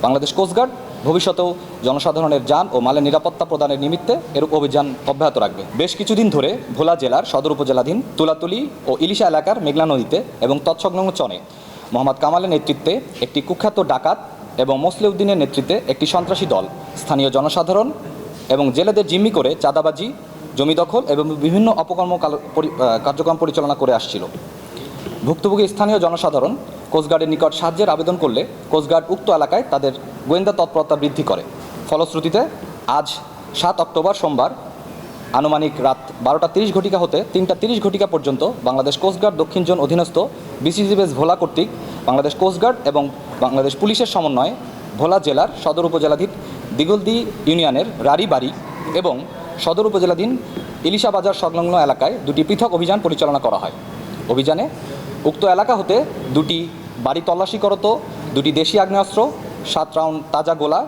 Bangladesh coast guard ভবিষ্যতেও জনসাধারণের যান ও মালের নিরাপত্তা প্রদানের নিমিত্তে এরূপ অভিযান অব্যাহত রাখবে। বেশ কিছুদিন ধরে ভোলা জেলার সদর উপজেলাধীন তুলাতুলি ও ইলিশা এলাকার মেঘনা নদীতে এবং তৎসংলগ্ন চনে মোহাম্মদ কামালের নেতৃত্বে একটি কুখ্যাত ডাকাত এবং মোসলেউদ্দিনের নেতৃত্বে একটি সন্ত্রাসী দল স্থানীয় জনসাধারণ এবং জেলেদের জিম্মি করে চাঁদাবাজি, জমি দখল এবং বিভিন্ন অপকর্ম কার্যক্রম পরিচালনা করে আসছিল। ভুক্তভোগী স্থানীয় জনসাধারণ কোস্টগার্ডের নিকট সাহায্যের আবেদন করলে কোস্টগার্ড উক্ত এলাকায় তাদের গোয়েন্দা তৎপরতা বৃদ্ধি করে। ফলশ্রুতিতে আজ 7 অক্টোবর সোমবার আনুমানিক রাত 12:30 হতে 3:30 পর্যন্ত বাংলাদেশ কোস্টগার্ড দক্ষিণ জোন অধীনস্থ বিসিজি বেস ভোলা কর্তৃক বাংলাদেশ কোস্টগার্ড এবং বাংলাদেশ পুলিশের সমন্বয়ে ভোলা জেলার সদর উপজেলাধীন দিগলদি ইউনিয়নের রাড়িবাড়ি এবং সদর উপজেলাধীন ইলিশা বাজার সংলগ্ন এলাকায় দুটি পৃথক অভিযান পরিচালনা করা হয়। অভিযানে উক্ত এলাকা হতে দুটি বাড়ি তল্লাশি করত, দুটি দেশি আগ্নেয়াস্ত্র, 7 রাউন্ড তাজা গোলা,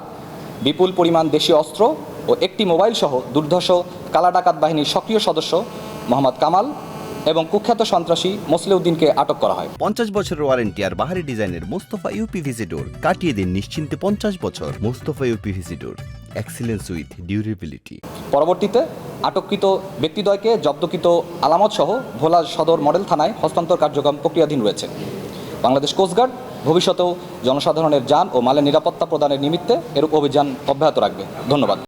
বিপুল পরিমাণ দেশীয় অস্ত্র ও একটি মোবাইল সহ দুর্ধর্ষ কালা ডাকাত বাহিনীর সক্রিয় সদস্য মোহাম্মদ কামাল এবং কুখ্যাত সন্ত্রাসী মোসলেউদ্দিনকে আটক করা হয়। 50 বছরের ওয়ারেন্টি আর বাহারি ডিজাইনের মুস্তফা ইউপিভিসি ডোর, কাটিয়ে দিন নিশ্চিন্তে 50 বছর। Mustafa uPVC door, excellence with durability. পরবর্তীতে আটককৃত ব্যক্তিদ্বয়কে জব্দকৃত আলামত সহ ভোলা সদর মডেল থানায় হস্তান্তর কার্যক্রম প্রক্রিয়াধীন রয়েছে। বাংলাদেশ কোস্টগার্ড ভবিষ্যতেও জনসাধারণের যান ও মালের নিরাপত্তা প্রদানের নিমিত্তে এরূপ অভিযান অব্যাহত রাখবে। ধন্যবাদ।